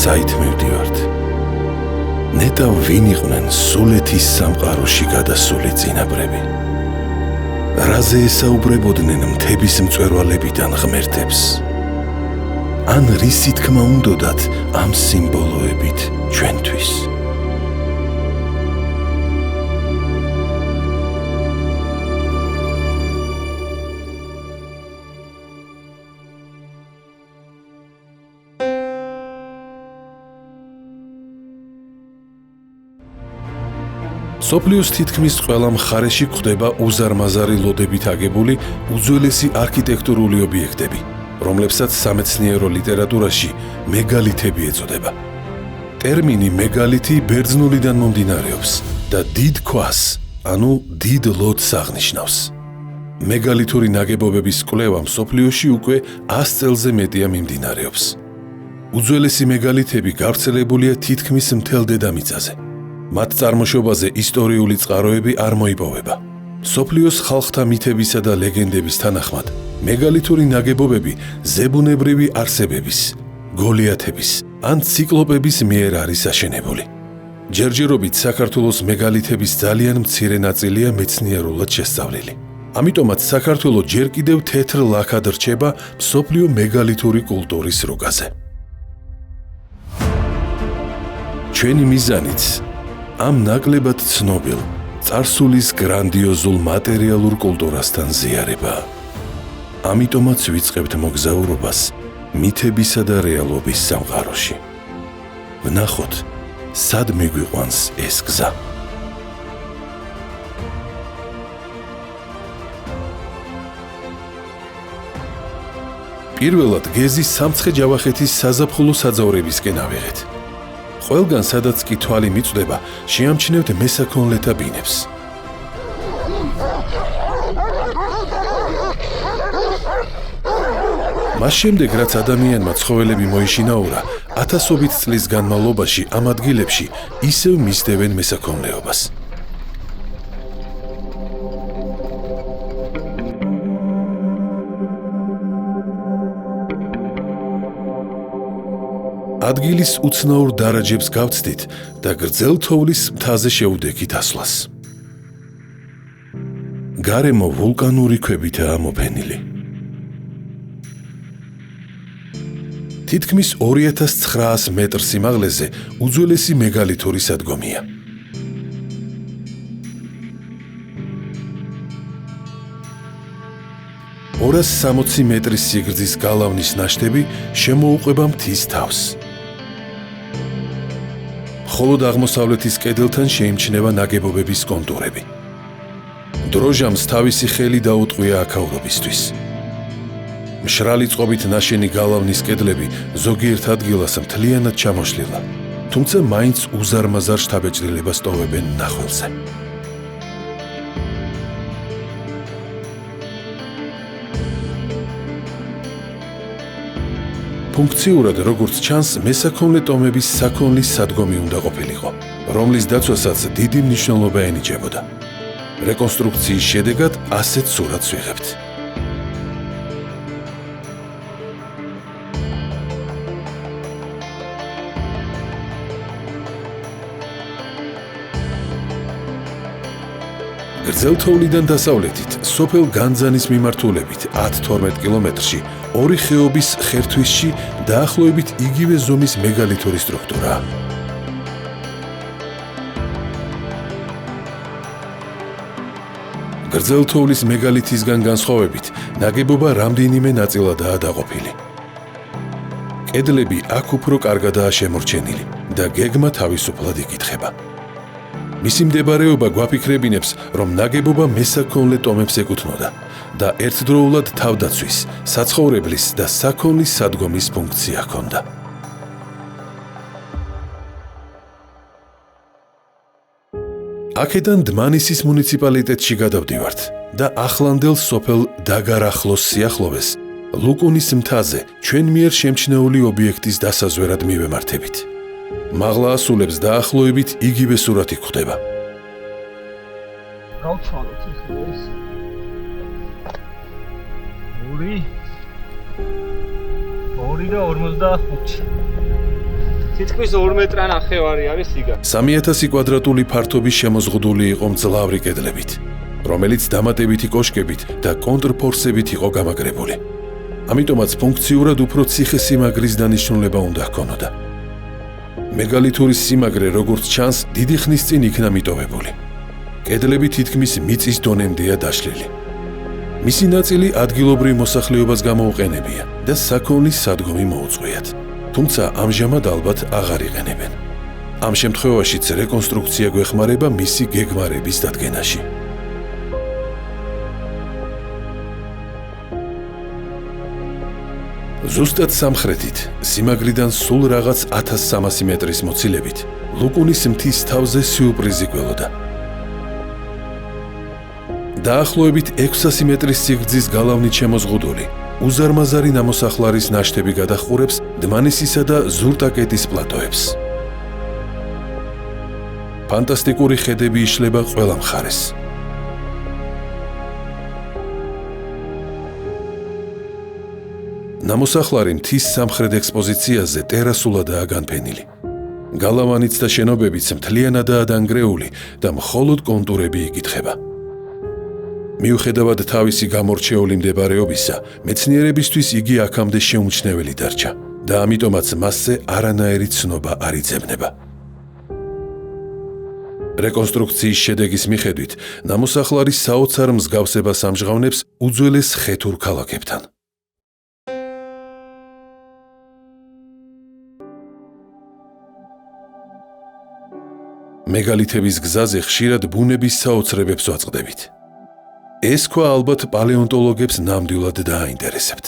საით მივდივართ. ნეტა ვინ იყვნენ სულეთის სამყაროში გადასული წინაპრები? რაზე ესაუბრებოდნენ მთების მწვერვალებიდან ღმერთებს? ან რისი თქმა უნდოდათ ამ სიმბოლოებით ჩვენთვის? სოფლიოს თითქმის ყველა მხარეში გვხვდება უზარმაზარი ლოდებით აგებული უძველესი არქიტექტურული ობიექტები, რომლებსაც სამეცნიერო ლიტერატურაში მეგალითები ეწოდება. ტერმინი მეგალითი ბერძნულიდან მომდინარეობს და დიდ ქვას, ანუ დიდ ლოდს აღნიშნავს. მეგალითური ნაგებობების კვლევა მსოფლიოში უკვე 100 წელზე მეტია მიმდინარეობს. უძველესი მეგალითები გავრცელებულია თითქმის მთელ დედამიწაზე. მათ წარმოშობაზე ისტორიული წყაროები არ მოიპოვება. მსოფლიოს ხალხთა მითებისა და ლეგენდების თანახმად, მეგალითური ნაგებობები ზებუნებრივი არსებების, გოლიათების ან ციკლოპების მიერ არის აშენებული. ჯერჯერობით საქართველოს მეგალითების ძალიან მცირე ნაწილია მეცნიერულად შესწავლილი. ამიტომაც საქართველო ჯერ კიდევ თეთრ ლაქად რჩება მსოფლიო მეგალითური კულტურის რუკაზე. ჩვენი მიზანიც ამ ნაკლებად ცნობილ, წარსულის გრანდიოზულ მატერიალურ კულტურასთან ზიარება. ამიტომაც ვიწყებთ მოგზაურობას მითებისა და რეალობის სამყაროში. ვნახოთ, სად მიგვიყვანს ეს გზა. პირველად გეზის სამცხე-ჯავახეთის საზაფხულო საძოვრებისკენ ავიღეთ. ყველგან სადაც კი თვალი მიწვდება, შეამჩნევთ მესაქონლეთა ბინებს. მას შემდეგ, რაც ადამიანმა ცხოველები მოიშინაურა, ათასობით წლის განმავლობაში ამ ადგილებში ისევ მისდევენ მესაქონლეობას. ადგილის უცნაურ დარაჯებს გავცდით და გრძელ თოვლის მთაზე შევუდექით ასვლას. გარემო ვულკანური ქვებითაა მოფენილი. თითქმის 2900 მეტრ სიმაღლეზე უძველესი მეგალითური სადგომია. ორას 60 მეტრის სიგრძის გალავნის ნაშთები შემოუყვება მთის თავს. მხოლოდ აღმოსავლეთის კედელთან შეიმჩნევა ნაგებობების კონტურები. დროჟამს თავისი ხელი დაუტყვია აქაურობისთვის. მშრალი წყობით ნაშენი გალავნის კედლები ზოგიერთ ადგილას მთლიანად ჩამოშლილა, თუმცა მაინც უზარმაზარ შთაბეჭდილებას ტოვებენ მნახველზე. ფუნქციურად, როგორც ჩანს, მესაქონლე ტომების საქონლის სადგომი უნდა ყოფილიყო, რომლის დაცვასაც დიდი მნიშვნელობა ენიჭებოდა. რეკონსტრუქციის შედეგად ასეთ სურათს ვიღებთ. გრძელთოვლიდან დასავლეთით, სოფელ განძანის მიმართულებით 10-12 კილომეტრში, ორი ხეობის ხერთვისში დაახლოებით იგივე ზომის მეგალითური სტრუქტურაა. გრძელთოვლის მეგალითისგან განსხვავებით, ნაგებობა რამდენიმე ნაწილადაა დაყოფილი. კედლები აქ უფრო კარგადაა შემორჩენილი და გეგმა თავისუფლად იკითხება. მისი მდებარეობა გვაფიქრებინებს, რომ ნაგებობა მესაქონლე ტომებს ეკუთვნოდა და ერთდროულად თავდაცვის, საცხოვრებლის და საქონლის სადგომის ფუნქცია ჰქონდა. აქედან დმანისის მუნიციპალიტეტში გადავდივართ და ახლანდელ სოფელ დაგარახლოს სიახლოვეს, ლუკუნის მთაზე ჩვენ მიერ შემჩნეული ობიექტის დასაზვერად მივემართებით. მაღლა ასულებს დაახლოებით იგივე სურათი გვხვდება. გავცვალოთ ეს. 2 და 45. თითქმის 2 მეტრანახევარი არის სიგა. 3000 კვადრატული ფართობის შემოზღუდული იყო მძლავრი კედლებით, რომელიც დამატებითი კოშკებით და კონტრფორსებით იყო გამაგრებული. ამიტომაც ფუნქციურად უფრო ციხესიმაგრის დანიშნულება უნდა ჰქონოდა. მეგალითური სიმაგრე, როგორც ჩანს, დიდი ხნის წინ იქნა მიტოვებული. კედლები თითქმის მიწის დონემდეა დაშლილი. მისი ნაწილი ადგილობრივ მოსახლეობას გამოუყენებია და საქონლის სადგომი მოუწყვიათ. თუმცა ამჟამად ალბათ აღარ იყენებენ. ამ შემთხვევაშიც რეკონსტრუქცია გვეხმარება მისი გეგმარების დადგენაში. ზუსტად სამხრეთით, სიმაგრიდან სულ რაღაც 1300 მეტრის მოცილებით, ლუკუნის მთის თავზე სიურპრიზი გველოდა. დაახლოებით 600 მეტრის სიგრძის გალავნით შემოზღუდული, უზარმაზარი ნამოსახლარის ნაშთები გადაჰყურებს დმანისისა და ზურტაკეტის პლატოებს. ფანტასტიკური ხედები იშლება ყველა მხარეს. ნამოსახლარი მთის სამხრეთ ექსპოზიციაზე ტერასულადაა განფენილი. გალავანიც და შენობებიც მთლიანადაა დანგრეული და მხოლოდ კონტურები იკითხება. მიუხედავად თავისი გამორჩეული მდებარეობისა, მეცნიერებისთვის იგი აქამდე შეუმჩნეველი დარჩა და ამიტომაც მასზე არანაირი ცნობა არ იძებნება. რეკონსტრუქციის შედეგის მიხედვით, ნამოსახლარი საოცარ მსგავსებას ამჟღავნებს უძველეს ხეთურ ქალაქებთან. მეგალითების გზაზე ხშირად ბუნების საოცრებებს ვაწყდებით. ეს ქვა ალბათ პალეონტოლოგებს ნამდვილად დააინტერესებთ.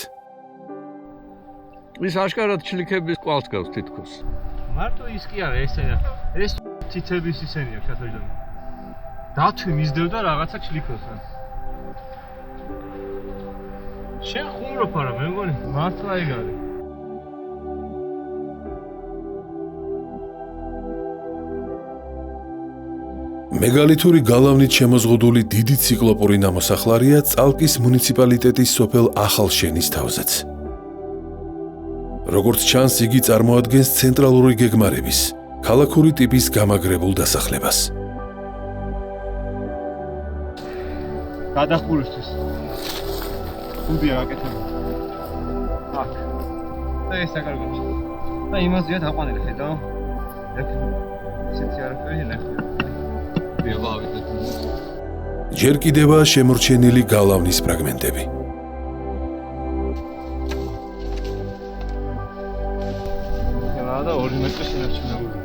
ის აშკარად ჩლიქების კვალს გავს თითქოს. მარტო ის კი არა, ეს ციცების ისენია ჩათოჯდომი. დათვი მისდევდა რაღაცა ჩლიქოს. შენ ხუმრობ არა, მე მგონი მართლა ეგ არის. მეგალითური გალავნით შემოზღუდული დიდი ციკლოპური ნამოსახლარია წალკის მუნიციპალიტეტის სოფელ ახალშენის თავზეც. როგორც ჩანს, იგი წარმოადგენს ცენტრალური გეგმარების, ქალაქური ტიპის გამაგრებულ დასახლებას. გადახურვისთვის. გუდია გაკეთებული. აქ. და ეს აკარგებს. და იმაზეა დაყვანილი, ხედავ? ეგ ისეთი არაფერი ნახე. ჯერ კიდევაა შემორჩენილი გალავნის ფრაგმენტები. და 2 მეტრი შენარჩუნებული.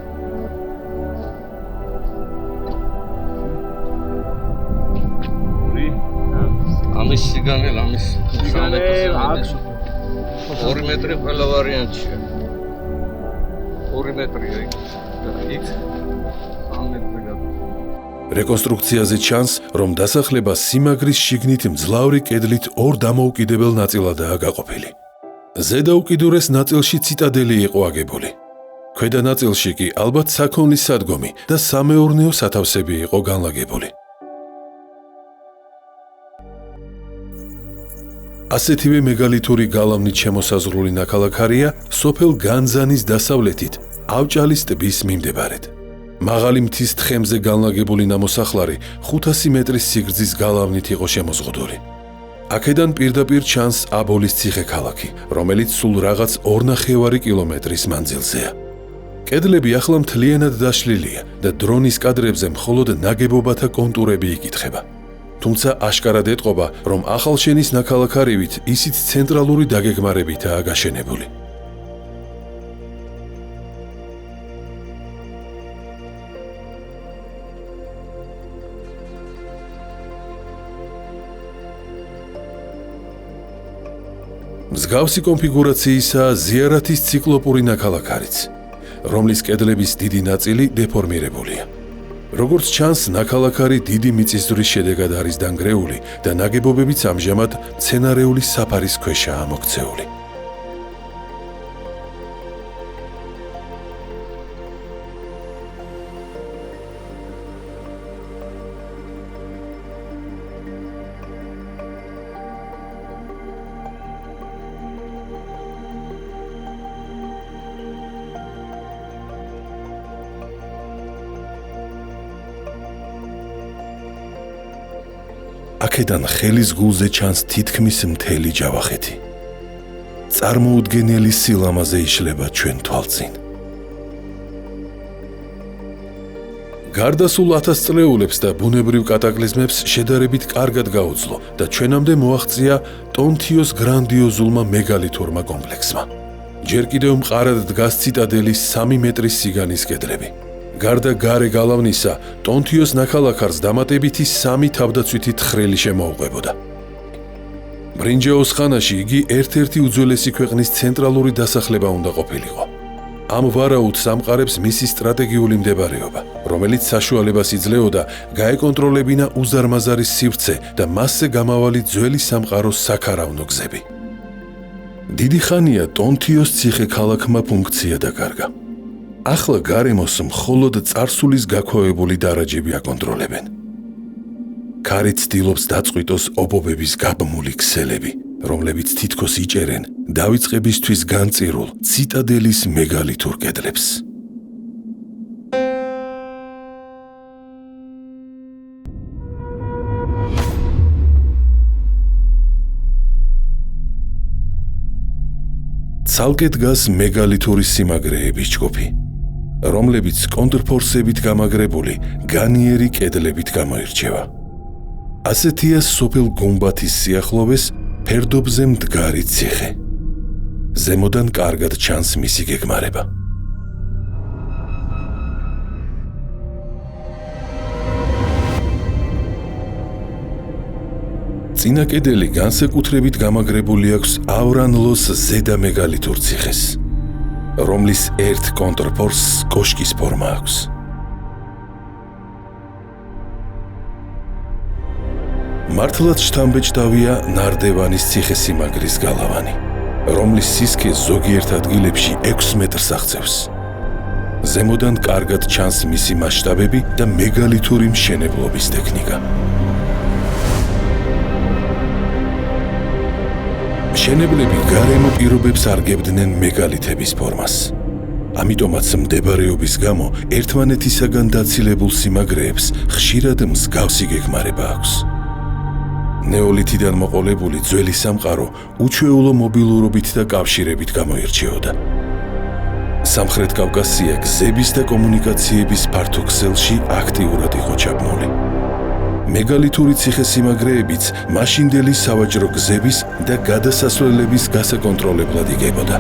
ამის სიგანელ, ამის 2 მეტრი ყველა ვარიანტია. 2 მეტრია იქ. იქ 3 მეტრი. რეკონსტრუქციაზე ჩანს, რომ დასახლება სიმაგრის შიგნით მძლავრი კედლით 2 დამოუკიდებელ ნაწილადაა გაყოფილი. ზედა უკიდურეს ნაწილში ციტადელი იყო აგებული. ქვედა ნაწილში კი ალბათ საქონლის სადგომი და სამეურნეო სათავსები იყო განლაგებული. ასეთივე მეგალითური გალავნით შემოსაზღვრული ნაქალაქარია სოფელ განძანის დასავლეთით, ავჭალის ტბის მიმდებარედ. მაღალი მთის თხემზე განლაგებული ნამოსახლარი 500 მეტრის სიგრძის გალავნით იყო შემოზღუდული. აქედან პირდაპირ ჩანს აბოლის ციხე-ქალაქი, რომელიც სულ რაღაც 2,5 კილომეტრის მანძილზეა. კედლები ახლა მთლიანად დაშლილია და დრონის კადრებზე მხოლოდ ნაგებობათა კონტურები იკითხება. თუმცა აშკარად ეტყობა, რომ ახალშენის ნაქალაქარივით ისიც ცენტრალური დაგეგმარებითაა გაშენებული. მსგავსი კონფიგურაციისაა ზიარათის ციკლოპური ნაქალაქარიც, რომლის კედლების დიდი ნაწილი დეფორმირებულია. როგორც ჩანს, ნაქალაქარი დიდი მიწისძვრის შედეგად არის დანგრეული და ნაგებობებიც ამჟამად მცენარეული საფარის ქვეშაა მოქცეული. აქედან ხელის გულზე ჩანს თითქმის მთელი ჯავახეთი. წარმოუდგენელი სილამაზე იშლება ჩვენ თვალწინ. გარდა სულ 1000 წლეულებს და ბუნებრივ კატაკლიზმებს შედარებით კარგად გაუძლო და ჩვენამდე მოაღწია ტონთიოს გრანდიოზულმა მეგალითურმა კომპლექსმა. ჯერ კიდევ მყარად დგას ციტადელის 3 მეტრის სიგანის კედლები. გარდა გარე გალავნისა, ტონთიოს ნაქალაქარს დამატებითი 3 თავდაცვითი თხრილი შემოუყვებოდა. ბრინჯაოს ხანაში იგი ერთ-ერთი უძველესი ქვეყნის ცენტრალური დასახლება უნდა ყოფილიყო. ამ ვარაუდ სამყარებს მისი სტრატეგიული მდებარეობა, რომელიც საშუალებას იძლეოდა გაეკონტროლებინა უზარმაზარი სივრცე და მასზე გამავალი ძველი სამყაროს საქარავნო გზები. დიდი ხანია ტონთიოს ციხე-ქალაქმა ფუნქცია დაკარგა. ახლა გარემოს მხოლოდ წარსულის გაქვავებული დარაჯები აკონტროლებენ. ქარი ცდილობს დაწყვიტოს ობობების გაბმული ქსელები, რომლებიც თითქოს იჭერენ დავიწყებისთვის განწირულ ციტადელის მეგალითურ კედლებს. ცალკე დგას მეგალითური სიმაგრეების ჯგუფი, რომლებიც კონტრფორსებით გამაგრებული განიერი კედლებით გამოირჩევა. ასეთია სოფელ გუმბათის სიახლოვეს ფერდობზე მდგარი ციხე. ზემოდან კარგად ჩანს მისი გეგმარება. წინა კედელი განსაკუთრებით გამაგრებული აქვს ავრანლოს ზედა მეგალითურ ციხეს, რომლის ერთ კონტრფორსს კოშკის ფორმა აქვს. მართლაც შთამბეჭდავია ნარდევანის ციხესიმაგრის გალავანი, რომლის სისქე ზოგიერთ ადგილებში 6 მეტრს აღწევს. ზემოდან კარგად ჩანს მისი მასშტაბები და მეგალითური მშენებლობის ტექნიკა. მშენებლები გარემო პირობებს არგებდნენ მეგალითების ფორმას. ამიტომაც მდებარეობის გამო ერთმანეთისაგან დაცილებულ სიმაგრეებს ხშირად მსგავსი გეგმარება აქვს. ნეოლითიდან მოყოლებული ძველი სამყარო უჩვეულო მობილურობით და კავშირებით გამოირჩეოდა. სამხრეთ კავკასია გზების და კომუნიკაციების ფართო ქსელში აქტიურად იყო ჩაბმული. მეგალითური ციხესიმაგრეებიც მაშინდელი სავაჭრო გზების და გადასასვლელების გასაკონტროლებლად იგებოდა.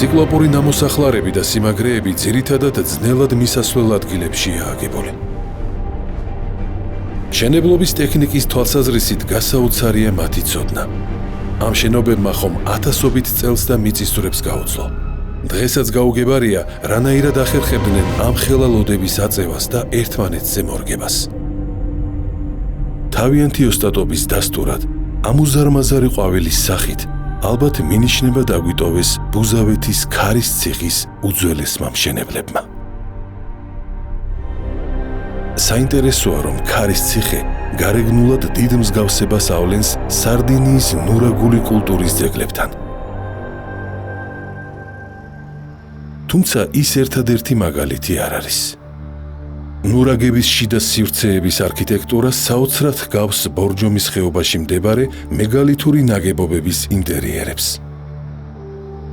ციკლოპური ნამოსახლარები და სიმაგრეები ძირითადად ძნელად მისასვლელ ადგილებშია აგებული. მშენებლობის ტექნიკის თვალსაზრისით გასაოცარია მათი ცოდნა. ამ შენობებმა ხომ ათასობით წელს და მიწისძვრებს გაუძლო. დღესაც გაუგებარია, რანაირად ახერხებდნენ ამ ხელა ლოდების აწევას და ერთმანეთზე მორგებას. თავიანთი ოსტატობის დასტურად ამ უზარმაზარი ყვავილის სახით ალბათ მინიშნება დაგვიტოვეს ბუზავეთის ქარის ციხის უძველესმა მშენებლებმა. საინტერესოა, რომ ქარის ციხე გარეგნულად დიდ მსგავსებას ავლენს სარდინიის ნურაგული კულტურის ძეგლებთან. თუმცა ის ერთადერთი მაგალითი არ არის. ნურაგების შიდა სივრცეების არქიტექტურა საოცრად ჰგავს ბორჯომის ხეობაში მდებარე მეგალითური ნაგებობების ინტერიერებს.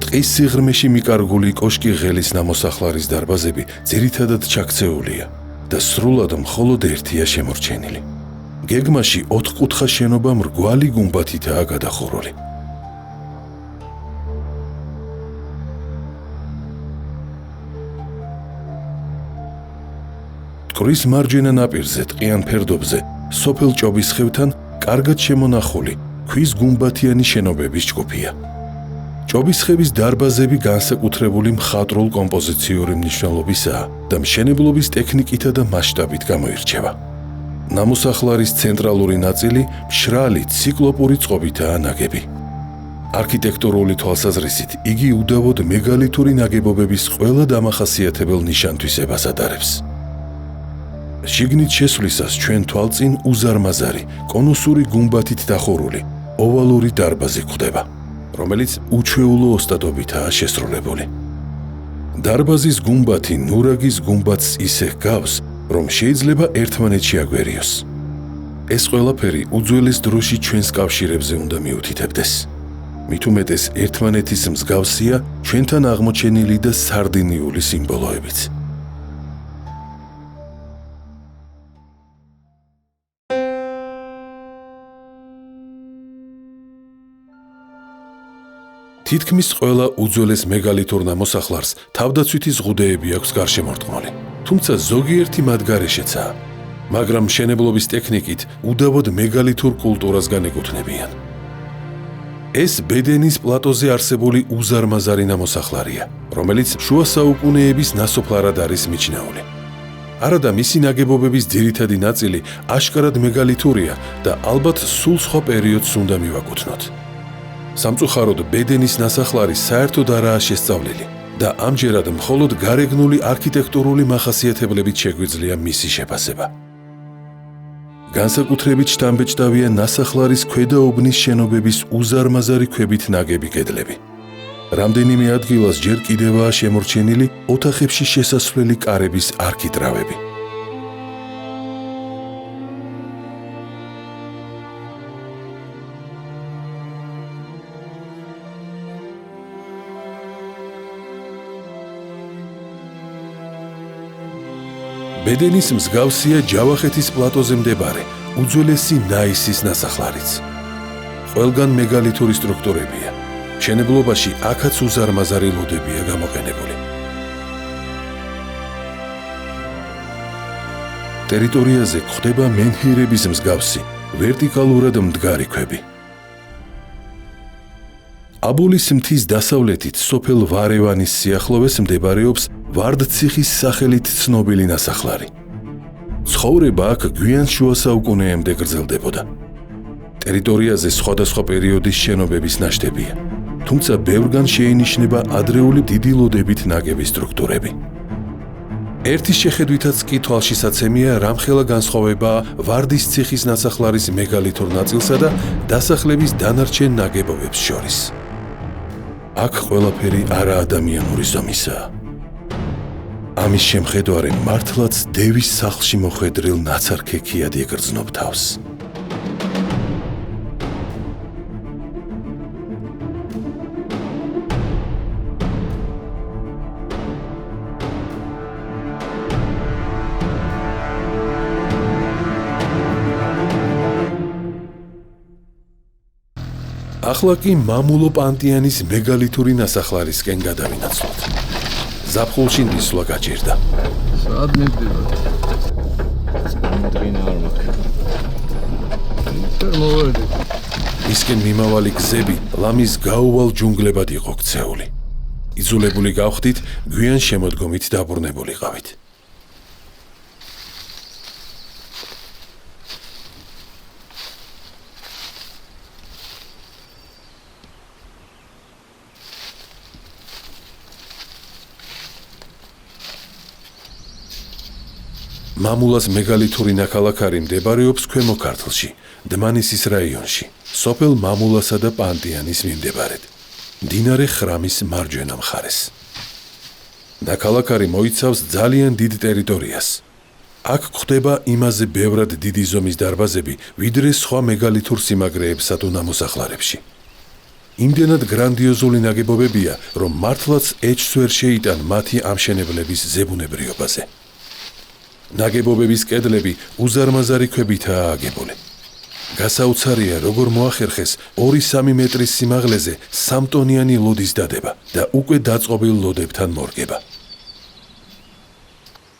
ტყის სიღრმეში მიკარგული კოშკი ღელის ნამოსახლარის დარბაზები ძირითადად ჩაქცეულია და სრულად მხოლოდ ერთია შემორჩენილი. გეგმაში 4-კუთხა შენობა მრგვალი გუმბათითაა გადახურული. მტკვრის მარჯვენა ნაპირზე ტყიან ფერდობზე სოფელ ჭობისხევთან კარგად შემონახული ქვის გუმბათიანი შენობების ჯგუფია. ჭობისხევის დარბაზები განსაკუთრებული მხატვრულ კომპოზიციური მნიშვნელობისაა და მშენებლობის ტექნიკითა და მასშტაბით გამოირჩევა. ნამოსახლარის ცენტრალური ნაწილი მშრალი ციკლოპური წყობითაა ნაგები. არქიტექტურული თვალსაზრისით იგი უდავოდ მეგალითური ნაგებობების ყველა დამახასიათებელ ნიშან-თვისებას ატარებს. შიგნით შესვლისას ჩვენ თვალწინ უზარმაზარი, კონუსური გუმბათით დახურული, ოვალური დარბაზი გვხვდება, რომელიც უჩვეულო ოსტატობითაა შესრულებული. დარბაზის გუმბათი ნურაგის გუმბათს ისე ჰგავს, რომ შეიძლება ერთმანეთში აგვერიოს. ეს ყველაფერი უძველეს დროში ჩვენს კავშირებზე უნდა მიუთითებდეს. მით უმეტეს ერთმანეთის მსგავსია ჩვენთან აღმოჩენილი და სარდინიული სიმბოლოებიც. თითქმის ყველა უძველეს მეგალითურ ნამოსახლარს თავდაცვითი ზღუდეები აქვს გარშემორტყმული, თუმცა ზოგიერთი მათ გარეშეცაა, მაგრამ მშენებლობის ტექნიკით უდავოდ მეგალითურ კულტურას განეკუთვნებიან. ეს ბედენის პლატოზე არსებული უზარმაზარი ნამოსახლარია, რომელიც შუა საუკუნეების ნასოფლარად არის მიჩნეული. არადა მისი ნაგებობების ძირითადი ნაწილი აშკარად მეგალითურია და ალბათ სულ სხვა პერიოდს უნდა მივაკუთვნოთ. სამწუხაროდ ბედენის ნასახლარი საერთოდ არაა შესწავლილი და ამჯერად მხოლოდ გარეგნული არქიტექტურული მახასიათებლებით შეგვიძლია მისი შეფასება. განსაკუთრებით შთამბეჭდავია ნასახლარის ქვედაუბნის შენობების უზარმაზარი ქვებით ნაგები კედლები. რამდენიმე ადგილას ჯერ კიდევაა შემორჩენილი ოთახებში შესასვლელი კარების არქიტრავები. ბედენის მსგავსია ჯავახეთის პლატოზე მდებარე უძველესი ნაისის ნასახლარიც. ყველგან მეგალითური სტრუქტურებია. მშენებლობაში აქაც უზარმაზარი ლოდებია გამოყენებული. ტერიტორიაზე გვხვდება მენჰირების მსგავსი ვერტიკალურად მდგარი ქვები. აბოლის მთის დასავლეთით სოფელ ვარევანის სიახლოვეს მდებარეობს ვარდციხის სახელით ცნობილი ნასახლარი. ცხოვრება აქ გვიან შუა საუკუნეამდე გრძელდებოდა. ტერიტორიაზე სხვადასხვა პერიოდის შენობების ნაშთებია, თუმცა ბევრგან შეინიშნება ადრეული დიდი ლოდებით ნაგები სტრუქტურები. ერთის შეხედვითაც კი თვალშისაცემია რამხელა განსხვავებაა ვარდის ციხის ნასახლარის მეგალითურ ნაწილსა და დასახლების დანარჩენ ნაგებობებს შორის. აქ ყველაფერი არაადამიანური ზომისაა. ამის შემხედვარე მართლაც დევის სახლში მოხვედრილ ნაცარქექიად იგრძნობ თავს. ახლა კი მამულო პანტიანის მეგალითური ნასახლარისკენ გადავინაცვლოთ. ზაფხულში მისვლა გაჭირდა. სად მივდივართ? მდრინა არ მაქვს. მოვედი. ისკენ მიმავალი გზები ლამის გაუვალ ჯუნგლებად იყო ქცეული. იძულებული გავხდით გვიან შემოდგომით დაბრუნებულიყავით. მამულას მეგალითური ნაქალაქარი მდებარეობს ქვემო ქართლში, დმანისის რაიონში, სოფელ მამულასა და პანტიანის მიმდებარედ, მდინარე ხრამის მარჯვენა მხარეს. ნაქალაქარი მოიცავს ძალიან დიდ ტერიტორიას. აქ გვხვდება იმაზე ბევრად დიდი ზომის დარბაზები, ვიდრე სხვა მეგალითურ სიმაგრეებსა თუ ნამოსახლარებში. იმდენად გრანდიოზული ნაგებობებია, რომ მართლაც ეჭვს ვერ შეიტან მათი ამშენებლების ზებუნებრიობაზე. ნაგებობების კედლები უზარმაზარი ქვებითაა აგებული. გასაოცარია, როგორ მოახერხეს 2-3 მეტრის სიმაღლეზე 3 ტონიანი ლოდის დადება და უკვე დაწყობილ ლოდებთან მორგება.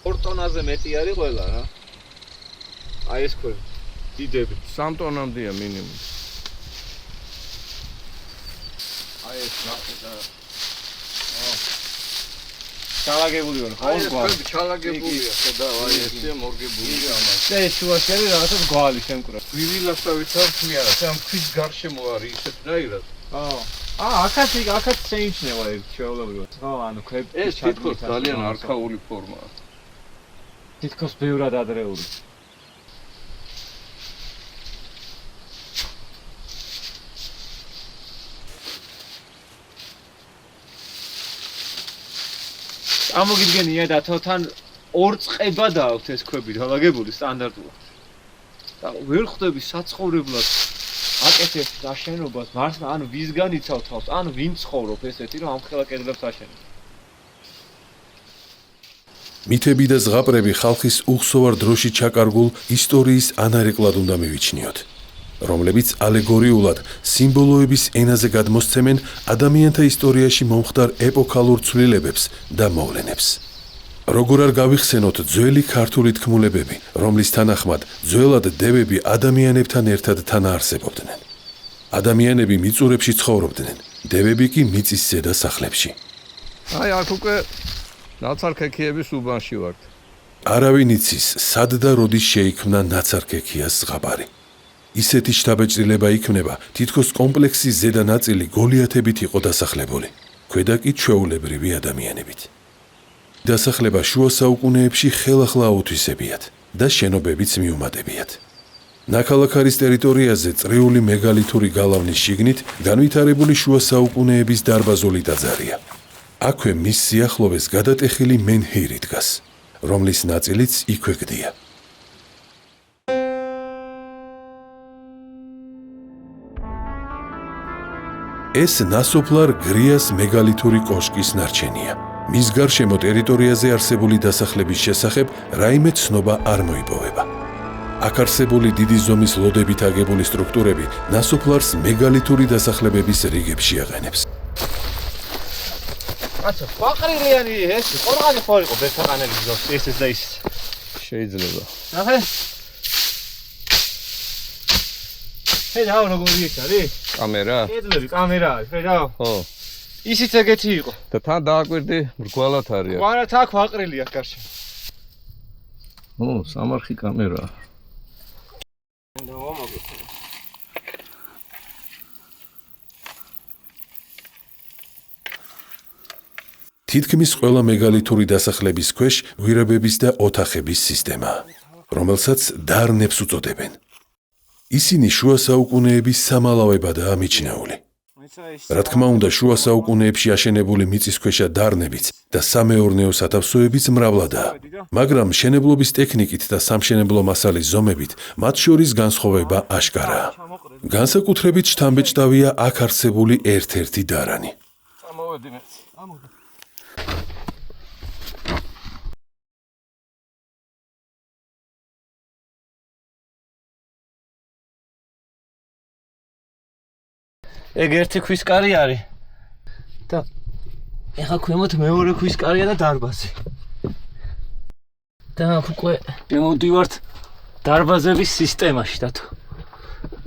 2 ტონაზე მეტი არის ყველა რა. აი ეს ქვები, დიდები. 3 ტონამდეა მინიმუმ. აი ეს რა. ჩალაგებული ვარ, ხო? ეს ჩალაგებულია, ხედავ, აი ესე მორგებულია ამას. და ეს შუაში არის რაღაცა გვალი შემკრა. გვივილასავით არ ხმიანა, ამ ქვის გარშემო არის ისეთნაირად. აქაც შეიმჩნევა ეს ჩვეულებრივად. ხო, ანუ ქვები ეს თითქოს ძალიან არქაული ფორმაა. თითქოს ბევრად ადრეული. ამოგიდგენია დათო თან ორ წება დააქვთ ეს ქვები დალაგებული სტანდარტულად. და ვერ ხვდები საცხოვრებლად აკეთებს დაშენებას, მართლა ანუ ვისგან იცავ თავს, ანუ ვინ ცხოვრობ ესეთი რომ ამხელა კედლებს აშენებს. მითები და ზღაპრები ხალხის უხსოვარ დროში ჩაკარგულ ისტორიის ანარეკლად უნდა მივიჩნიოთ, რომლებიც ალეგორიულად სიმბოლოების ენაზე გადმოსცემენ ადამიანთა ისტორიაში მომხდარ ეპოქალურ ცვლილებებს და მოვლენებს. როგორ არ გავიხსენოთ ძველი ქართული თქმულებები, რომლის თანახმად ძველად დევები ადამიანებთან ერთად თანაარსებობდნენ. ადამიანები მიწურებში ცხოვრობდნენ, დევები კი მიწის ზედა სახლებში. აი აქ უკვე ნაცარქექიების უბანში ვართ. არავინ იცის, სად და როდის შეიქმნა ნაცარქექიას ზღაპარი. ისეთი შთაბეჭდილება იქმნება, თითქოს კომპლექსის ზედა ნაწილი გოლიათებით იყო დასახლებული, ქვედა კი ჩვეულებრივი ადამიანებით. დასახლება შუა საუკუნეებში ხელახლა აუთვისებიათ და შენობებიც მიუმატებიათ. ნაქალაქარის ტერიტორიაზე წრიული მეგალითური გალავნის შიგნით განვითარებული შუა საუკუნეების დარბაზული ტაძარია. აქვე მის სიახლოვეს გადატეხილი მენჰირი დგას, რომლის ნაწილიც იქვე გდია. ეს ნასოფლარ გრიას მეგალითური კოშკის ნარჩენია. მის გარშემო ტერიტორიაზე არსებული დასახლების შესახებ რაიმე ცნობა არ მოიპოვება. აქ არსებული დიდი ზომის ლოდებით აგებული სტრუქტურები ნასოფლარს მეგალითური დასახლებების რიგებში აყენებს. აჩა, ყაყრილიანი ეს ყორღანი ხო იყო ბესაყანელი გზავს ესეც და ის. შეიძლება. ნახე. ხედავ როგორი იქ არის? კამერა? კედლები, კამერა არის, ხედავ? ხო. ისიც ეგეთი იყო. და თან დააკვირდი მრგვალად არის. ვარათ აქ ვაყრილია გარშემო. სამარხი კამერაა. თითქმის ყველა მეგალითური დასახლების ქვეშ გვირაბების და ოთახების სისტემაა, რომელსაც დარნებს უწოდებენ. ისინი შუა საუკუნეების სამალავებადაა მიჩნეული. რა თქმა უნდა, შუა საუკუნეებში აშენებული მიწისქვეშა დარნებიც და სამეურნეო სათავსოებიც მრავლადაა, მაგრამ მშენებლობის ტექნიკით და სამშენებლო მასალის ზომებით მათ შორის განსხვავება აშკარაა. განსაკუთრებით შთამბეჭდავია აქ არსებული ერთ-ერთი დარანი. წამოვედი მეც. ამოდი. ეგ ერთი ქვის კარი არის და ეხა ქვემოთ მეორე ქვის კარია და დარბაზი. და აქ უკვე მივდივართ დარბაზების სისტემაში და თუ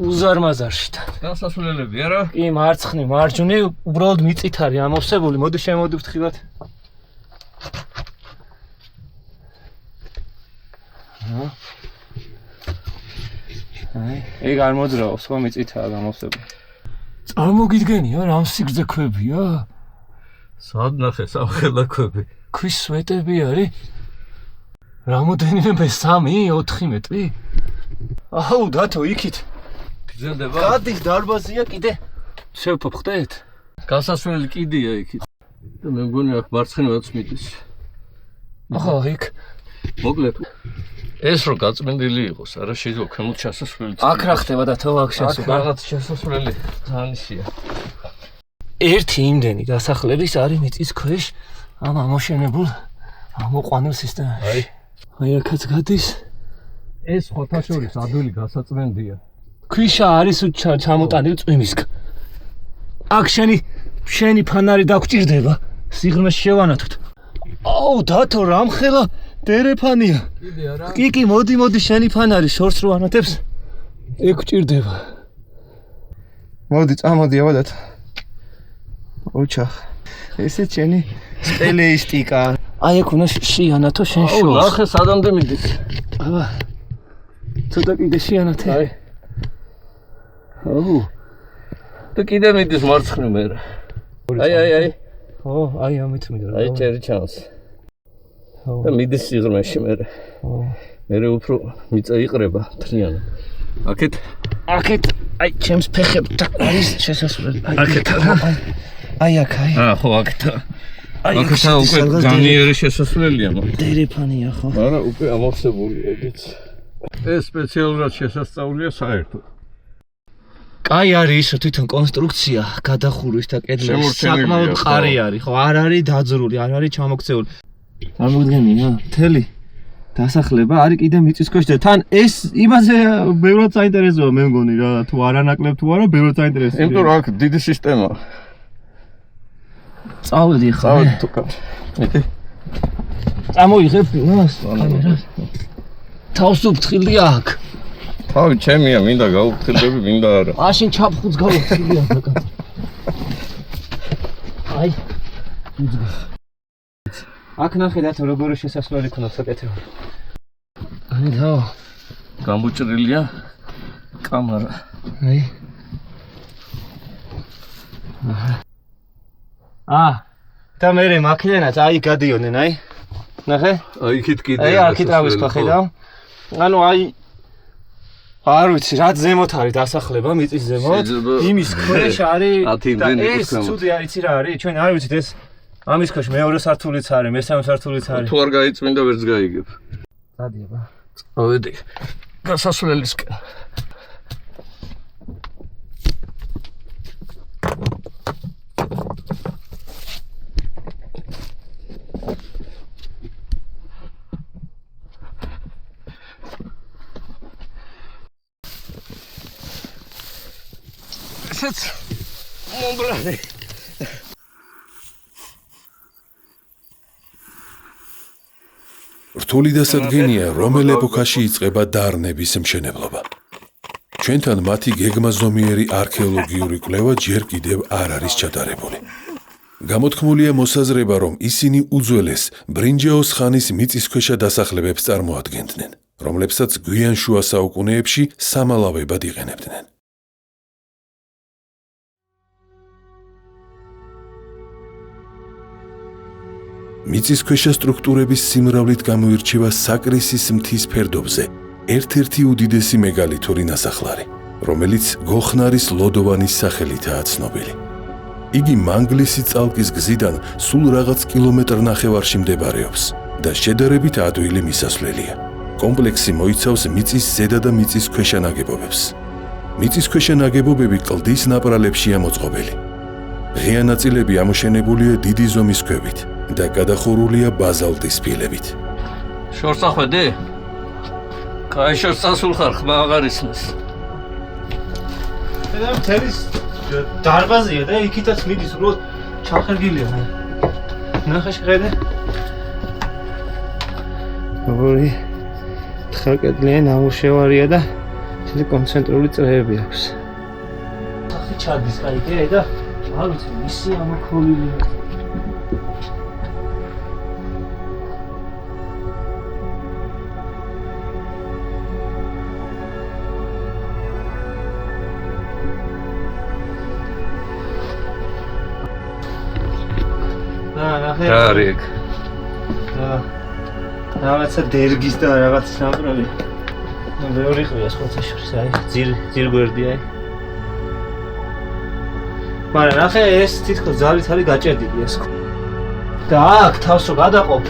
უზარმაზარში და გასასვლელები არა? კი, მარცხნი, მარჯვნი, უბრალოდ მიწით არის ამოვსებული. მოდი შემოდი ვთხილად. აი, ეგ არ მოძრაობს, ხო მიწითაა გამოვსებული. წარმოგიდგენია რა სიგრძე ქვებია? სად ნახე სამხელა ქვები? ქვის სვეტები არის? რამოდენიმე 3-4 მეტრი? აუ, დათო, იქით. გრძელდება? გადის დარბაზია კიდე. შევფოფხდეთ? გასასვლელი კიდია იქით. და მე მგონი აქ მარცხნივაც მიდის. ახლა იქ. მოკლედ ეს რო გაწმენდილი იყოს, არა შეიძლება ქვემოთ ჩასასვლელი. აქ რა ხდება დათო, აქ აქ შესულა. რაღაც ჩასასვლელი ძანისია. ერთი იმდენი დასახლების არის მიწის ქვეშ ამ ამოშენებულ ამოყვანილ სისტემაში. აი აქაც გადის. ეს ხოთა შორის ადვილი გასაწმენდია. ქვიშა არის ჩამოტანილი წვიმისგან. აქ შენი ფანარი დაგჭირდება, სიღრმეში შევანათოთ. აუ, დათო, რამხელა დერეფანია. კიდე არა? კი, მოდი შენი ფანარი შორს რო ანათებს. ეგ გჭირდება. მოდი, წამოდი ავადათ. ოჩახ. ესე შენი სპელეისტიკა. აი აქ უნდა შეანათო შენ შორს. აუ, ნახე სადამდე მიდის. აბა. ცოტა კიდე შეანათე. აი. აუ. და კიდე მიდის მარცხნივ. აი. ო, აი ამით მიდარ. აი, ჭერი ჩანს. და მიდის სიღრმეში მე უფრო მიწა იყრება მთლიანად. აქეთ აი ჩემს ფეხებთან არის შესასვლელი. აქეთ აი აქ აი. ხო აქეთ. აქეთ უკვე განიერი შესასვლელია მაგრამ. დერეფანია ხო? არა უკვე ამოვსებულია ეგეც. ეს სპეციალურად შესასწავლია საერთოდ. კაი არის ისო თვითონ კონსტრუქცია გადახურვის და კედლების საკმაოდ მყარი არის ხო? არ არის დაძრული, არ არის ჩამოქცეული. წარმოუდგენია, მთელი დასახლება არის კიდე მიწისქვეშ და თან ეს იმაზე ბევრად საინტერესოა მე მგონი რა თუ არანაკლებ თუ არა ბევრად საინტერესოა. იმიტომ რომ აქ დიდი სისტემაა. წავედი ხა. წავედი თუ კაც. მეტი. წამოიღებ მას კამერას. თავს უფრთხილი აქ. თავი ჩემია, მინდა გაუფრთხილდები, მინდა არა. მაშინ ჩაფხუც გავუფრთხილი აქ კაცო. აი. აქ ნახეთ როგორი შესასვლელი ქონდა საკეთება. აი დაო. გამუჭრილია კამარა. აი. და მე მაქედანაც აი გადიოდნენ აი. ნახე? აი იქით კიდე. აი არქიტრავის ხო ხედავ? ანუ აი არ ვიცი რა ზემოთ არის დასახლება მიწის ზემოთ. იმის ქვეშ არის და ეს ცუდი არიცი რა არის? ჩვენ არ ვიცით ეს ამის ქვეშ მეორე სართულიც არის, მესამე სართულიც არის. თუ არ გაიწმინდა ვერც გაიგებ. დადიება. წავედი გასასვლელისკენ. ესეც მომბრალე. რთული დასადგენია, რომელ ეპოქაში იწყება დარნების მშენებლობა. ჩვენთან მათი გეგმაზომიერი არქეოლოგიური კვლევა ჯერ კიდევ არ არის ჩატარებული. გამოთქმულია მოსაზრება, რომ ისინი უძველეს ბრინჯაოს ხანის მიწისქვეშა დასახლებებს წარმოადგენდნენ, რომლებსაც გვიან შუა საუკუნეებში სამალავებად იყენებდნენ. მიწისქვეშა სტრუქტურების სიმრავლით გამოირჩევა საკრისის მთის ფერდობზე ერთ-ერთი უდიდესი მეგალითური ნასახლარი, რომელიც გოხნარის ლოდოვანის სახელითაა ცნობილი. იგი მანგლისი წალკის გზიდან სულ რაღაც კილომეტრ-ნახევარში მდებარეობს და შედარებით ადვილი მისასვლელია. კომპლექსი მოიცავს მიწის ზედა და მიწის ქვეშა ნაგებობებს. მიწისქვეშა ნაგებობები კლდის ნაპრალებშია მოწყობილი. ღია ნაწილები ამოშენებულია დიდი ზომის ქვებით და გადახურულია ბაზალტის ფილებით. შორს ახვედი? კაი შორს წასულხარ, ხმა აღარ ისმის. და მთელის დარბაზია და იქითაც მიდის უბრალოდ ჩახერგილია. ნახე შეხედე. როგორი ხალკედლიანი ნამუშევარია და ისეთი კონცენტრული წრეები აქვს. სახი ჩადის კაი და არ ვიცი ისი ამოქოლილია. რა არის ეგ? რაღაცა დერგის და რაღაც სამყარო. მეორე ხმია ხოცა შორის აი ძირგვერდია აი. მაგრამ ნახე ეს თითქოს ძალით არის გაჭედილი ეს. და აქ თავს რო გადაყოფ.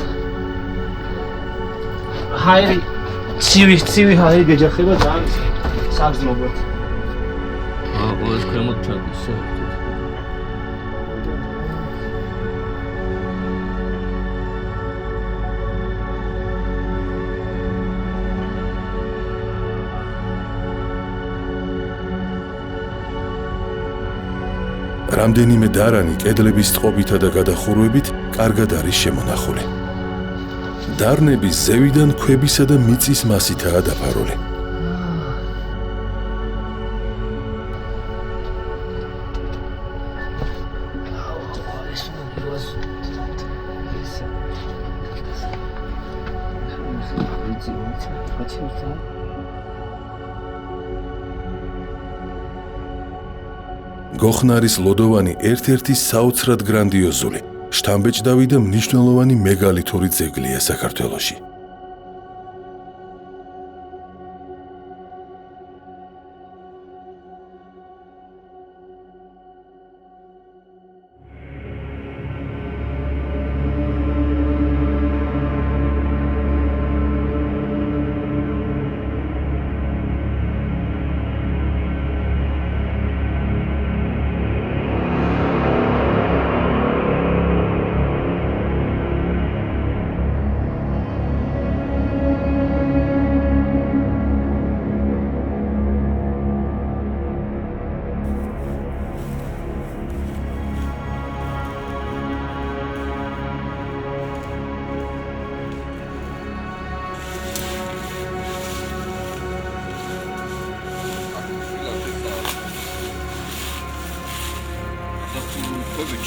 ჰაერი ცივი ჰაერი გეჯახება ძალიან საგზნობად. ეს ქვემოთ ჩადის. რამდენიმე დარანი კედლების წყობითა და გადახურვებით კარგად არის შემონახული. დარნები ზევიდან ქვებისა და მიწის მასითაა დაფარული. გოხნარის ლოდოვანი ერთ-ერთი საოცრად გრანდიოზული, შთამბეჭდავი და მნიშვნელოვანი მეგალითური ძეგლია საქართველოში.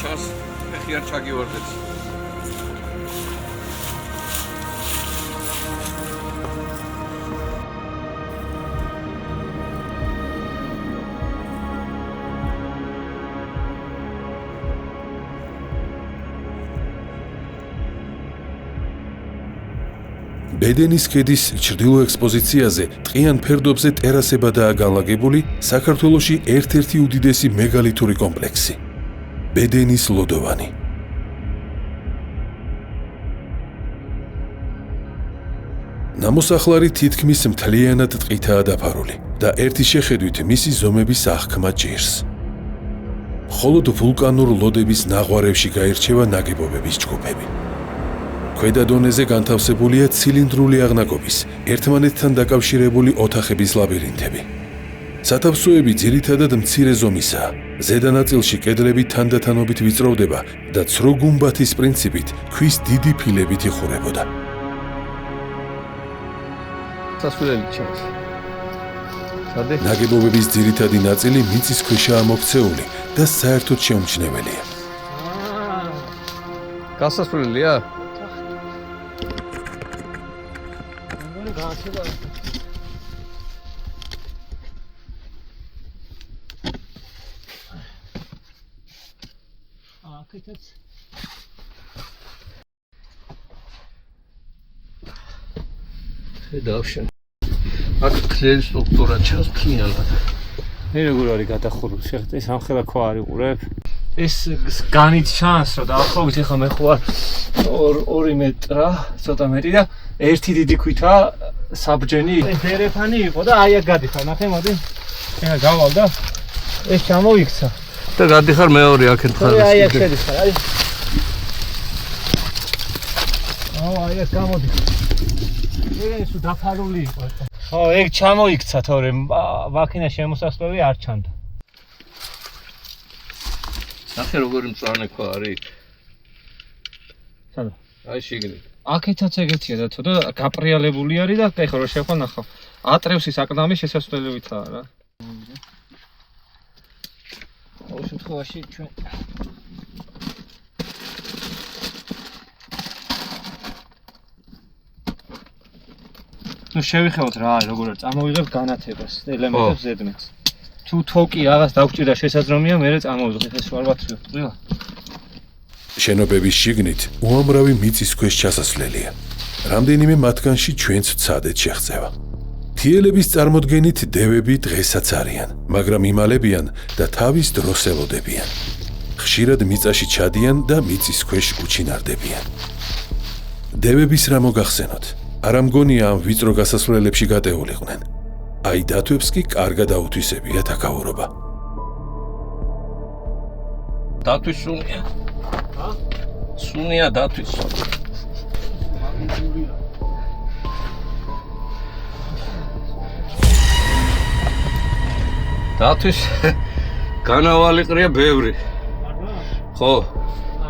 ჩას ფეხი არ ჩაგივარდეთ. ბედენის ქედის ჩრდილო ექსპოზიციაზე ტყიან ფერდობზე ტერასებადაა განლაგებული საქართველოში ერთ-ერთი უდიდესი მეგალითური კომპლექსი. ბედენის ლოდოვანი. ნამოსახლარი თითქმის მთლიანად ტყითაა დაფარული და ერთი შეხედვით მისი ზომების აღქმა ჭირს. მხოლოდ ვულკანურ ლოდების ნაღვარევში გაირჩევა ნაგებობების ჯგუფები. ქვედა დონეზე განთავსებულია ცილინდრული აღნაგობის, ერთმანეთთან დაკავშირებული ოთახების ლაბირინთები. სათავსოები ძირითადად მცირე ზომისაა. ზედა ნაწილში კედლები თანდათანობით ვიწროვდება და ცრო გუმბათის პრინციპით ქვის დიდი ფილებით იხურებოდა. სასულელი ჩანს. სადე? ნაგებობების ძირითადი ნაწილი მიწისქვეშაა მოქცეული და საერთოდ შეუმჩნეველია. გასასვლელია? შედავშენ. აქ ქლელი სტრუქტურა ჩანს მთლიანად. მე როგორ არის გადახურული? შეხტი სამხელა ქვა არ იყურებ. ეს განით ჩანს, რომ დაახლოებით ეხლა მე ხო არ 2 მეტრა, ცოტა მეტი და ერთი დიდი ქვითაა საბჯენი. ეს ერეფანი იყო და აი აქ გადიხარ, ნახე მოდი. ეხლა გავალ და ეს ჩამოიქცა. და გადიხარ მეორე აქეთ ხარ. აი აქ შედიხარ, აი. აი ეს გამოდი. ეს დაფარული იყო. ხო, ეგ ჩამოიქცა, თორემ ვაქინა შემოსასვლელი არ ჩანდა. ნახე როგორი მწვანე ქვა არის. სადა? აი შიგნით. აქეთაც ეგეთია და თოდა გაპრიალებული არის და ეხლა რო შევხვა ნახავ. ატრევსის აკდამი შესასვლელივითაა რა. ყოველ შემთხვევაში ჩვენ ну შევიხევოთ რა არის როგორ არის წამოვიღებ განათებას ელემენტებს ზედმეტს თუ თოკი რაღაც დაგჭირდა შესაძრომია მე წამოვიღებ ეს ვარ ვათრიო ტყილა შენობების შიგნით უამრავი მიწისქვეშ ჩასასვლელია. რამდენიმე მათგანში ჩვენც ვცადეთ შეღწევა. თიელების წარმოდგენით დევები დღესაც არიან, მაგრამ იმალებიან და თავის დროს ელოდებიან. ხშირად მიწაში ჩადიან და მიწისქვეშ უჩინარდებიან. დევების რა მოგახსენოთ? არ მგონია ამ ვიწრო გასასვლელებში გატეულიყვნენ. აი დათვებს კი კარგად აუთვისებია თაკაურობა. დათვის სუნია. სუნია დათვის. დათვის განავალი ყრია ბევრი. ხო.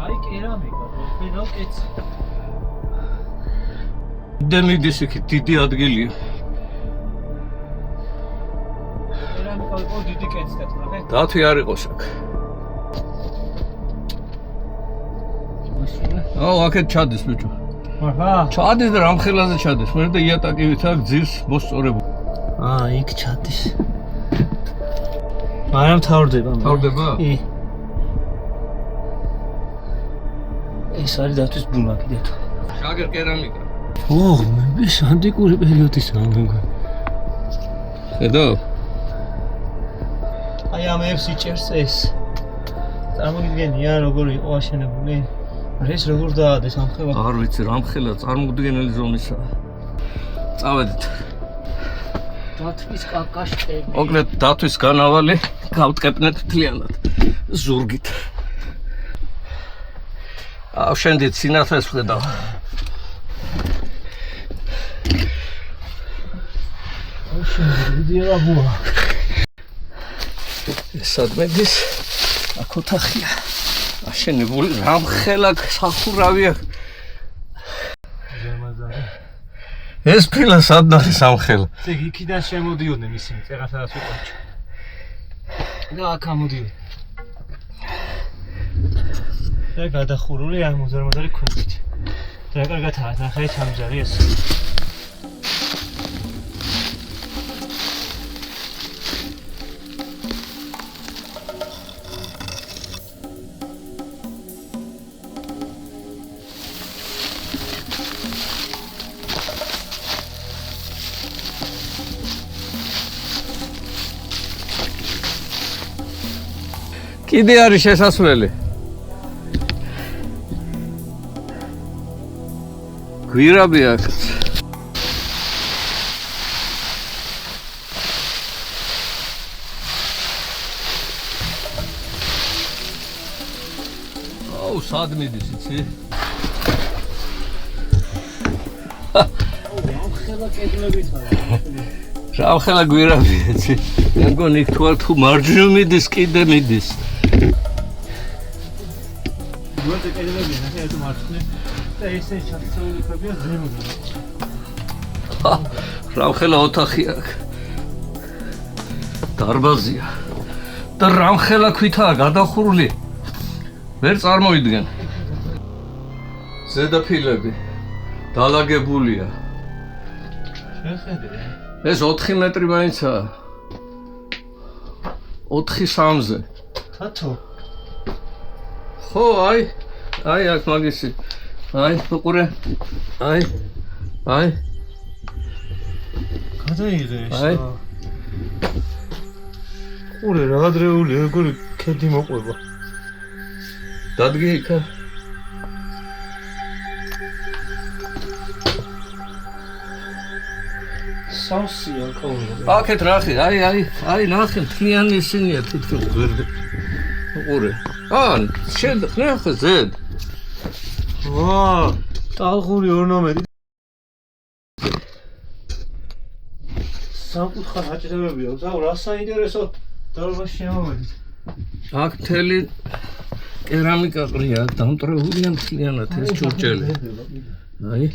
აი კერამიკა, ხედავ კეცი. დემიდის იქ დიდი ადგილია. კერამიკა იყო დიდი კეცით, ნახე. დათვი არ იყოს აქ. აუ აქეთ ჩადის ბიჭო. აჰა. ჩადის და რამხელაზე ჩადის. მე და იატაკივით აქ ძირს მოსწორებული. იქ ჩადის. მაგრამ თავდება. თავდება? კი. ეს არის დათვის ბუნა კიდე თუ. შაგერ კერამიკა. ეს ანტიკური პერიოდისაა მეგონა. ხედავ? აი ამებს იჭერს ეს. წარმოგიდგენია როგორ იყო აშენებული? ეს როგორ დაადეს ამ ხევა? არ ვიცი, რამხელა წარმოუდგენელი ზომისაა. წავედით. დათვის კაკაშტები. მოკლედ დათვის განავალი გავტკეპნეთ მთლიანად. ზურგით. ავშენდით სინათლეს ვხედავ. ვიდეო აბუა. სადმედის აქ ოთახია. აშენებული რამხელა სახურავია. ეს ფილა სად არის ამხელა? ეგ იქიდან შემოდიოდნენ ისინი, წერასადაც უყურჩ. და აქ ამოდიოდნენ. და გადახურული ამ მოზარმაზარი ქვებით. და კარგად ნახე ჩამჯარი ეს. კიდე არის შესასვლელი. გვირაბი აქ. აუ, სად მიდის იცი? ხელა კედლებით არის. რამხელა გვირაბი იცი? მე მგონი თუ მარჯვნივ მიდის, კიდე მიდის. მოდი კედლები ნახე თუ მარცხნე და ესე ჩაქცეული ქვებია ზემოდან. რამხელა ოთახი აქ. დარბაზია. და რამხელა ქვითაა გადახურული. ვერ წარმოვიდგენ. ზედაფილები დალაგებულია. შეხედე. ეს 4 მეტრი მაინცაა. 4-3-ზე. თათო. ხო, აი აქ მაგისი. აი, უყურე. აი. გადაიღე ეს. აი. ყურე რა ადრეული როგორი ქედი მოყვება. დადგე იქა. სავსია კოლო. აქეთ ნახე, აი ნახე, მთლიანი ისინია თითქოს გვერდი. უყურე. ნახე ზედ. ვა, ტალღური ორნამენტი. სამკუთხა საჭიროებია, ზაუ რა საინტერესო დარბაზში ამომედით. აქ მთელი კერამიკა ყრია, დამტრეულია მთლიანად ეს ჭურჭელი. აი.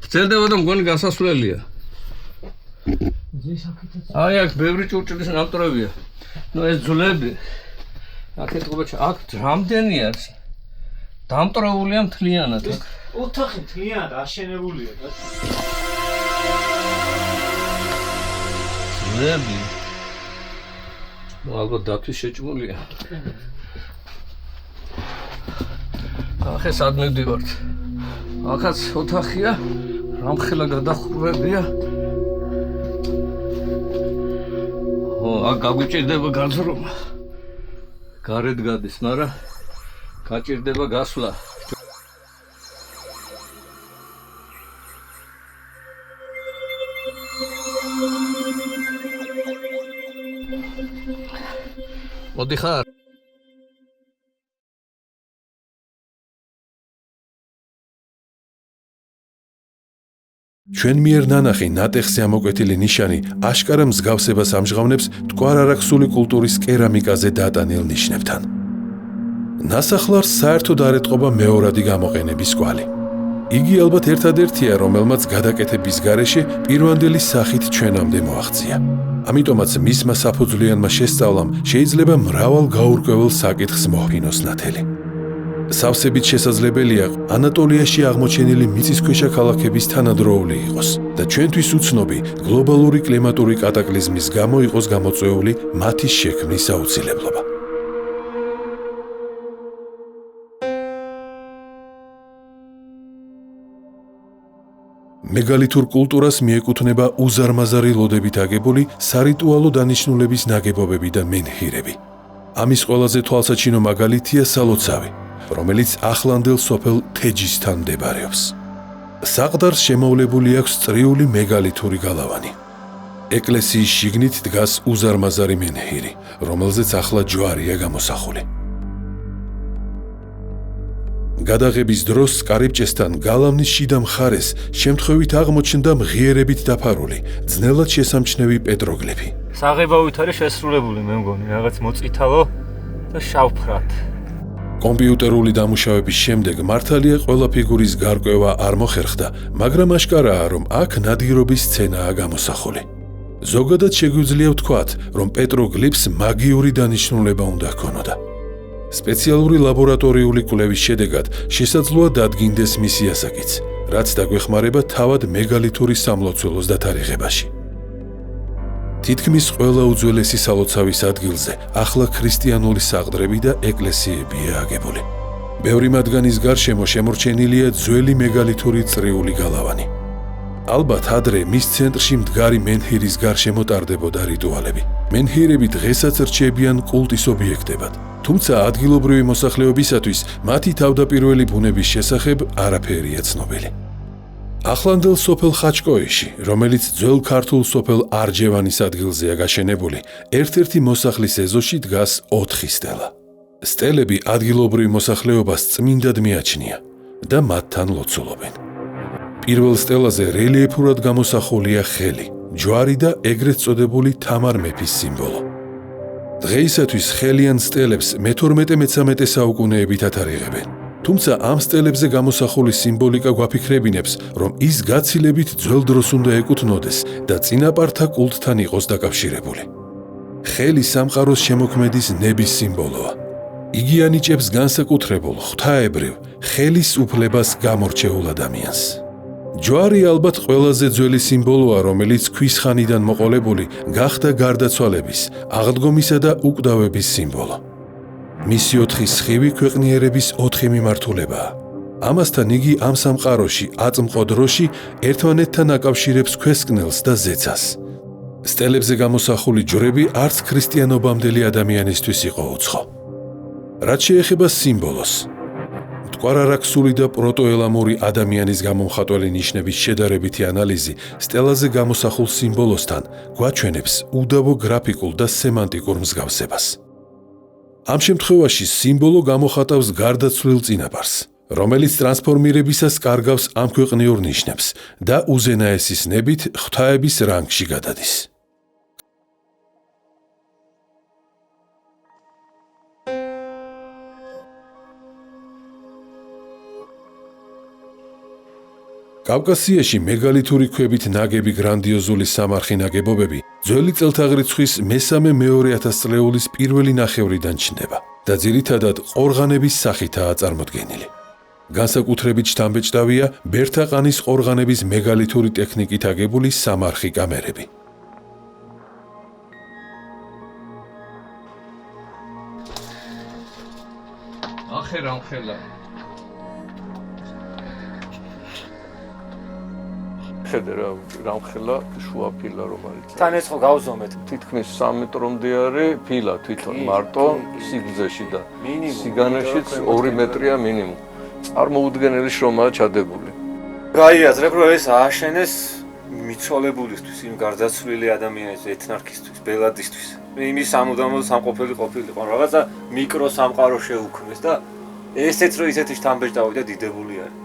გრძელდება და მგონი გასასვლელია. აი აქ ბევრი ჭურჭელის დამტრევია. ნუ ეს ძვლები. აქეთ ყובეჩა, აქ რამდენი არის? დამტრეულია მთლიანად. ოთახი მთლიანად აშენებულია და ძვლები. ნუ ალბათ დათვის შეჭმულია. ახლა სად მივდივართ? ახაც ოთახია, რამხელა გადახურებია. აქ გაგვიჭირდება გაძრომა. გარეთ გადის, მაგრამ გაჭირდება გასვლა. მოდი ხარ? ჩვენ მიერ ნანახი ნატეხზე ამოკვეთილი ნიშანი აშკარა მსგავსებას ამჟღავნებს მტკვარ-არაქსული კულტურის კერამიკაზე დატანილ ნიშნებთან. ნასახლარს საერთოდ არ ეტყობა მეორადი გამოყენების კვალი. იგი ალბათ ერთადერთია, რომელმაც გადაკეთების გარეშე პირვანდელი სახით ჩვენამდე მოაღწია. ამიტომაც მისმა საფუძვლიანმა შესწავლამ შეიძლება მრავალ გაურკვეველ საკითხს მოჰფინოს ნათელი. სავსებით შესაძლებელია ანატოლიაში აღმოჩენილი მიწისქვეშა ქალაქების თანადროული იყოს და ჩვენთვის უცნობი გლობალური კლიმატური კატაკლიზმის გამო იყოს გამოწვეული მათი შექმნის აუცილებლობა. მეგალითურ კულტურას მიეკუთვნება უზარმაზარი ლოდებით აგებული სარიტუალო დანიშნულების ნაგებობები და მენჰირები. ამის ყველაზე თვალსაჩინო მაგალითია სალოცავი, რომელიც ახლანდელ სოფელ თეჯისთან მდებარეობს. საყდარს შემოვლებული აქვს წრიული მეგალითური გალავანი. ეკლესიის შიგნით დგას უზარმაზარი მენჰირი, რომელზეც ახლა ჯვარია გამოსახული. გადაღების დროს კარიბჭესთან გალავნის შიდა მხარეს შემთხვევით აღმოჩნდა მღიერებით დაფარული, ძნელად შესამჩნევი პეტროგლიფი. საღებავით არის შესრულებული, მე მგონი, რაღაც მოწითალო და შავფრად. კომპიუტერული დამუშავების შემდეგ მართალია ყველა ფიგურის გარკვევა არ მოხერხდა, მაგრამ აშკარაა, რომ აქ ნადირობის სცენაა გამოსახული. ზოგადად შეგვიძლია ვთქვათ, რომ პეტროგლიფს მაგიური დანიშნულება უნდა ჰქონოდა. სპეციალური ლაბორატორიული კვლევის შედეგად შესაძლოა დადგინდეს მისი ასაკიც, რაც დაგვეხმარება თავად მეგალითური სამლოცველოს დათარიღებაში. თითქმის ყველა უძველესი სალოცავის ადგილზე ახლა ქრისტიანული საყდრები და ეკლესიებია აგებული. ბევრი მათგანის გარშემო შემორჩენილია ძველი მეგალითური წრიული გალავანი. ალბათ ადრე მის ცენტრში მდგარი მენჰირის გარშემო ტარდებოდა რიტუალები. მენჰირები დღესაც რჩებიან კულტის ობიექტებად, თუმცა ადგილობრივი მოსახლეობისათვის მათი თავდაპირველი ბუნების შესახებ არაფერია ცნობილი. ახლანდელ სოფელ ხაჩკოეში, რომელიც ძველ ქართულ სოფელ არჯევანის ადგილზეა გაშენებული, ერთ-ერთი მოსახლის ეზოში დგას 4 სტელა. სტელები ადგილობრივ მოსახლეობას წმინდად მიაჩნია და მათთან ლოცულობენ. პირველ სტელაზე რელიეფურად გამოსახულია ხელი, ჯვარი და ეგრეთ წოდებული თამარ მეფის სიმბოლო. დღეისათვის ხელიან სტელებს მე-12-13 საუკუნეებით ათარიღებენ. თუმცა ამ სტელებზე გამოსახული სიმბოლიკა გვაფიქრებინებს, რომ ის გაცილებით ძველ დროს უნდა ეკუთვნოდეს და წინაპართა კულტთან იყოს დაკავშირებული. ხელი სამყაროს შემოქმედის ნების სიმბოლოა. იგი ანიჭებს განსაკუთრებულ, ღვთაებრივ, ხელის უფლებას გამორჩეულ ადამიანს. ჯვარი ალბათ ყველაზე ძველი სიმბოლოა, რომელიც ქვის ხანიდან მოყოლებული გახდა გარდაცვალების, აღდგომისა და უკვდავების სიმბოლო. მისი 4 სხივი ქვეყნიერების 4 მიმართულებაა. ამასთან იგი ამ სამყაროში, აწმყო დროში ერთმანეთთან აკავშირებს ქვესკნელს და ზეცას. სტელებზე გამოსახული ჯვრები არც ქრისტიანობამდელი ადამიანისთვის იყო უცხო. რაც შეეხება სიმბოლოს, მტკვარ-არაქსული და პროტოელამური ადამიანის გამომხატველი ნიშნების შედარებითი ანალიზი სტელაზე გამოსახულ სიმბოლოსთან გვაჩვენებს უდავო გრაფიკულ და სემანტიკურ მსგავსებას. ამ შემთხვევაში სიმბოლო გამოხატავს გარდაცვლილ წინაპარს, რომელიც ტრანსფორმირებისას კარგავს ამ ქვეყნიურ ნიშნებს და უზენაესის ნებით ღვთაების რანგში გადადის. კავკასიაში მეგალითური ქვებით ნაგები გრანდიოზული სამარხი ნაგებობები ძველი წელთაღრიცხვის მესამე-მეორე ათასწლეულის პირველი ნახევრიდან ჩნდება და ძირითადად ყორღანების სახითაა წარმოდგენილი. განსაკუთრებით შთამბეჭდავია ბერთაყანის ყორღანების მეგალითური ტექნიკით აგებული სამარხი კამერები. ახე რამხელა ხედა რამხელა შუა ფილა რომ არის. თან ეცხო გავზომეთ. თითქმის 3 მეტრომდე არის ფილა თვითონ მარტო სიგრძეში და სიგანეშიც 2 მეტრია მინიმუმ. წარმოუდგენელი შრომაა ჩადებული. გაიაზრებ, რომ ეს ააშენეს მიცვალებულისთვის, იმ გარდაცვლილი ადამიანის ეთნარქისთვის, ბელადისთვის. იმის სამუდამოდ სამყოფელი ყოფილიყო, რაღაცა მიკრო სამყარო შეუქმნეს და ესეც რო ისეთი შთამბეჭდავი და დიდებული არის.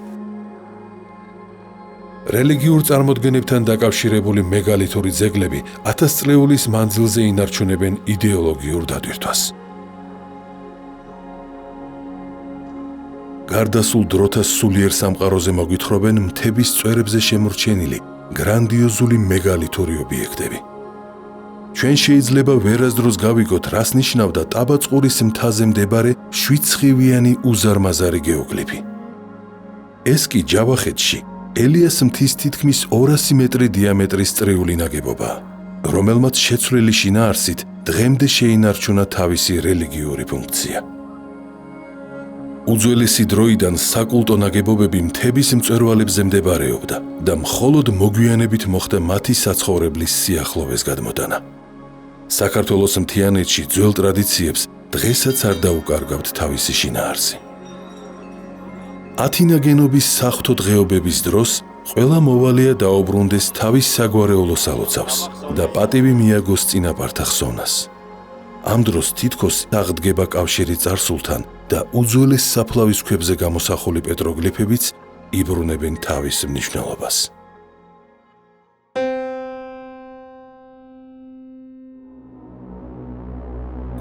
რელიგიურ წარმოდგენებთან დაკავშირებული მეგალითური ძეგლები 1000 წლეულის მანძილზე ინარჩუნებენ იდეოლოგიურ დატვირთვას. გარდასულ დროთა სულიერ სამყაროზე მოგვითხრობენ მთების წვერებზე შემორჩენილი გრანდიოზული მეგალითური ობიექტები. ჩვენ შეიძლება ვერასდროს გავიგოთ, რას ნიშნავდა ტაბაწყურის მთაზე მდებარე 7 სხივიანი უზარმაზარი გეოგლიფი. ეს კი ჯავახეთში ელიას მთის თითქმის 200 მეტრი დიამეტრის წრიული ნაგებობაა, რომელმაც შეცვლილი შინაარსით დღემდე შეინარჩუნა თავისი რელიგიური ფუნქცია. უძველესი დროიდან საკულტო ნაგებობები მთების მწვერვალებზე მდებარეობდა და მხოლოდ მოგვიანებით მოხდა მათი საცხოვრებლის სიახლოვეს გადმოტანა. საქართველოს მთიანეთში ძველ ტრადიციებს დღესაც არ დაუკარგავთ თავისი შინაარსი. ათინაგენობის საღვთო დღეობების დროს ყველა მოვალეა დაუბრუნდეს თავის საგვარეულო სალოცავს და პატივი მიაგოს წინაპართა ხსოვნას. ამ დროს თითქოს აღდგება კავშირი წარსულთან და უძველეს საფლავის ქვებზე გამოსახული პეტროგლიფებიც იბრუნებენ თავის მნიშვნელობას.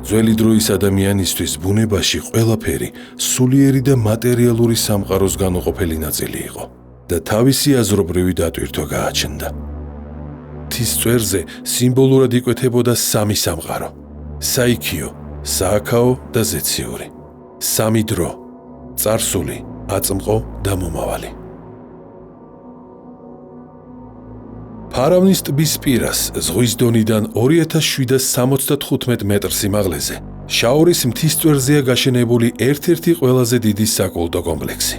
ძველი დროის ადამიანისთვის ბუნებაში ყველაფერი სულიერი და მატერიალური სამყაროს განუყოფელი ნაწილი იყო და თავისი აზრობრივი დატვირთვა გააჩნდა. მთის წვერზე სიმბოლურად იკვეთებოდა სამი სამყარო: საიქიო, სააქაო და ზეციური, სამი დრო: წარსული, აწმყო და მომავალი. ფარავნის ტბის პირას, ზღვის დონიდან 2775 მეტრ სიმაღლეზე, შაორის მთის წვერზეა გაშენებული ერთ-ერთი ყველაზე დიდი საკულტო კომპლექსი.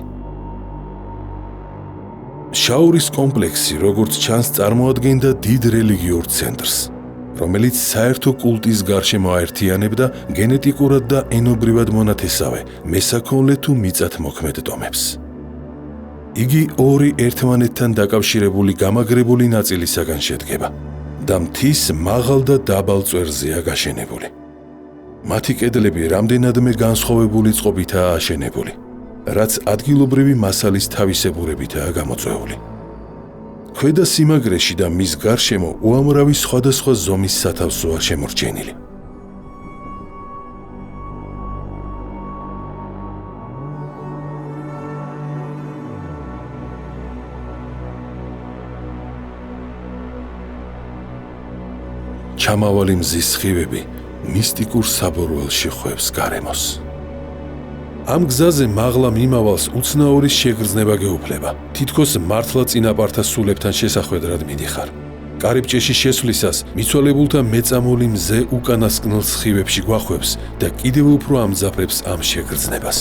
შაურის კომპლექსი, როგორც ჩანს, წარმოადგენდა დიდ რელიგიურ ცენტრს, რომელიც საერთო კულტის გარშემო აერთიანებდა გენეტიკურად და ენობრივად მონათესავე, მესაქონლე თუ მიწათმოქმედ ტომებს. იგი ორი ერთმანეთთან დაკავშირებული გამაგრებული ნაწილისაგან შედგება და მთის მაღალ და დაბალ წვერზეა გაშენებული. მათი კედლები რამდენადმე განსხვავებული წყობითაა აშენებული, რაც ადგილობრივი მასალის თავისებურებითაა გამოწვეული. ქვედა სიმაგრეში და მის გარშემო უამრავი სხვადასხვა ზომის სათავსოა შემორჩენილი. ჩამავალი მზის სხივები მისტიკურ საბორველში ხვევს გარემოს. ამ გზაზე მაღლა მიმავალს უცნაური შეგრძნება გეუფლება. თითქოს მართლა წინაპართა სულებთან შესახვედრად მიდიხარ. კარიბჭეში შესვლისას მიცვალებულთა მეწამული მზე უკანასკნელ სხივებში გვახვევს და კიდევ უფრო ამძაფრებს ამ შეგრძნებას.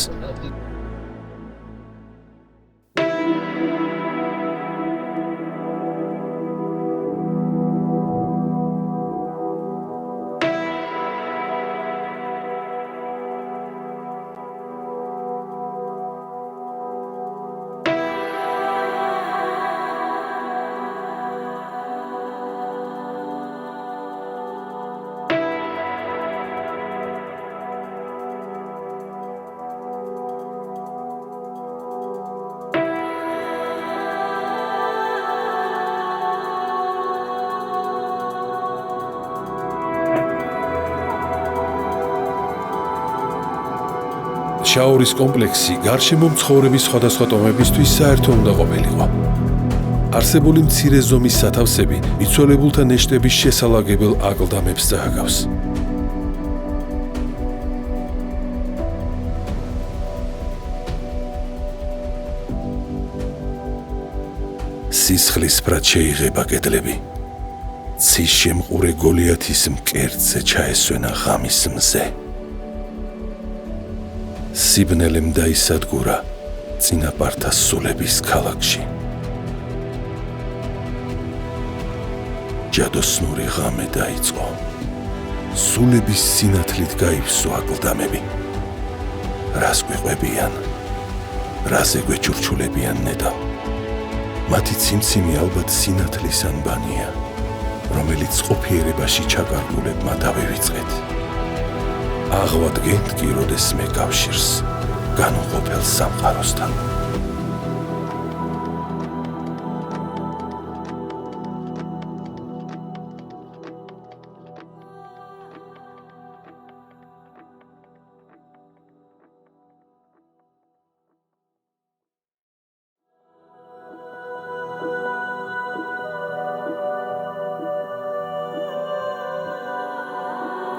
შაურის კომპლექსი გარშემო მცხოვრების სხვადასხვა ტომებისთვის საერთო უნდა ყოფილიყო. არსებული მცირე ზომის სათავსები მიცვალებულთა ნეშტების შესალაგებელ აკლდამებს წააგავს. სისხლისფრად შეიღება კედლები. ცის შემყურე გოლიათის მკერდზე ჩაესვენა ღამის მზე. სიბნელემ დაისადგურა წინაპართა სულების ქალაქში. ჯადოსნური ღამე დაიწყო. სულების სინათლით გაივსო აკლდამები. რას გვიყვებიან? რაზე გვეჩურჩულებიან ნეტავ? მათი ციმციმი ალბათ სინათლის ანბანია, რომელიც ყოფიერებაში ჩაკარგულებმა დავივიწყეთ. აღვადგენთ კი როდესმე კავშირს განუყოფელ სამყაროსთან.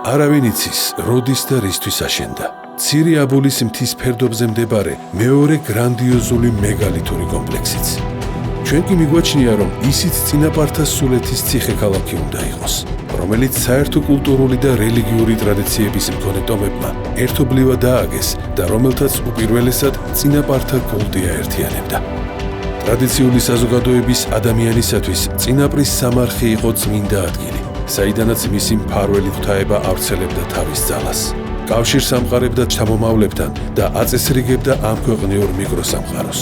არავინ იცის, როდის და რისთვის აშენდა. მცირე აბულის მთის ფერდობზე მდებარე მეორე გრანდიოზული მეგალითური კომპლექსიც. ჩვენ კი მიგვაჩნია, რომ ისიც წინაპართა სულეთის ციხე-ქალაქი უნდა იყოს, რომელიც საერთო კულტურული და რელიგიური ტრადიციების მქონე ტომებმა ერთობლივად დააგეს და რომელთაც უპირველესად წინაპართა კულტი აერთიანებდა. ტრადიციული საზოგადოების ადამიანისათვის წინაპრის სამარხი იყო წმინდა ადგილი, საიდანაც მისი მფარველი ღვთაება ავრცელებდა თავის ძალას. კავშირს ამყარებდა შთამომავლებთან და აწესრიგებდა ამ ქვეყნიურ მიკროსამყაროს.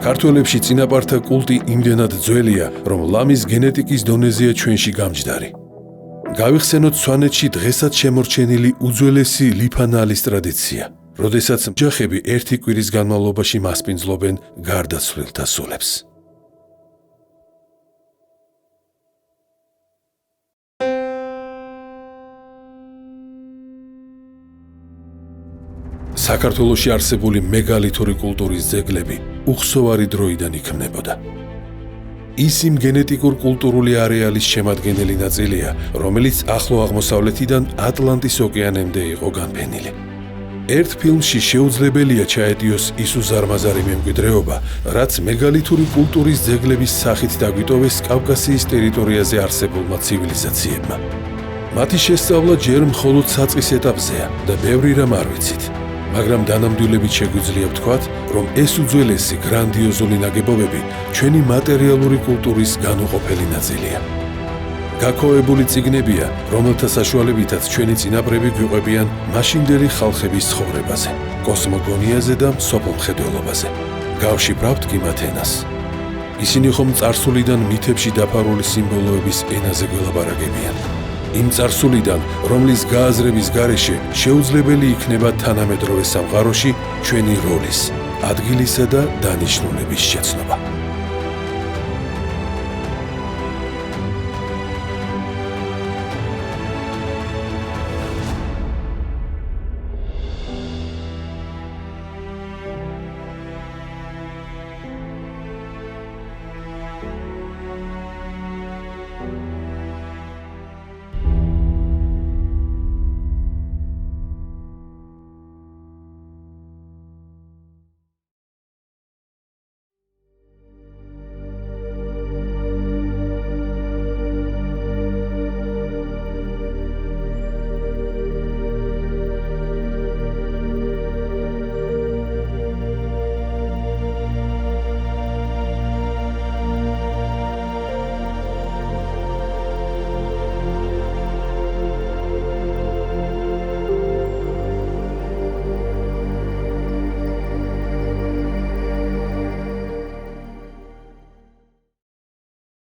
ქართველებში წინაპართა კულტი იმდენად ძველია, რომ ლამის გენეტიკის დონეზეა ჩვენში გამჯდარი. გავიხსენოთ სვანეთში დღესაც შემორჩენილი უძველესი ლიფანალის ტრადიცია, როდესაც ოჯახები ერთი კვირის განმავლობაში მასპინძლობენ გარდაცვლილთა სულებს. საქართველოში არსებული მეგალითური კულტურის ძეგლები უხსოვარი დროიდან იქმნებოდა. ის იმ გენეტიკურ კულტურული არეალის შემადგენელი ნაწილია, რომელიც ახლო აღმოსავლეთიდან ატლანტის ოკეანემდე იყო განფენილი. ერთ ფილმში შეუძლებელია ჩაეტიოს ის უზარმაზარი მემკვიდრეობა, რაც მეგალითური კულტურის ძეგლების სახით დაგვიტოვეს კავკასიის ტერიტორიაზე არსებულმა ცივილიზაციებმა. მათი შესწავლა ჯერ მხოლოდ საწყის ეტაპზეა და ბევრი რამ არ ვიცით. მაგრამ დანამდვილებით შეგვიძლია ვთქვათ, რომ ეს უძველესი გრანდიოზული ნაგებობები ჩვენი მატერიალური კულტურის განუყოფელი ნაწილია. გაქოვებული წიგნებია, რომელთა საშუალებითაც ჩვენი წინაპრები გვიყვებიან მაშინდელი ხალხების ცხოვრებაზე, კოსმოგონიაზე და მსოფლმხედველობაზე. გავშიფრავთ კი მათ ენას. ისინი ხომ წარსულიდან მითებში დაფარული სიმბოლოების ენაზე გველაპარაკებიან. იმ წარსულიდან, რომლის გააზრების გარეშე შეუძლებელი იქნება თანამედროვე სამყაროში ჩვენი როლის, ადგილისა და დანიშნულების შეცნობა.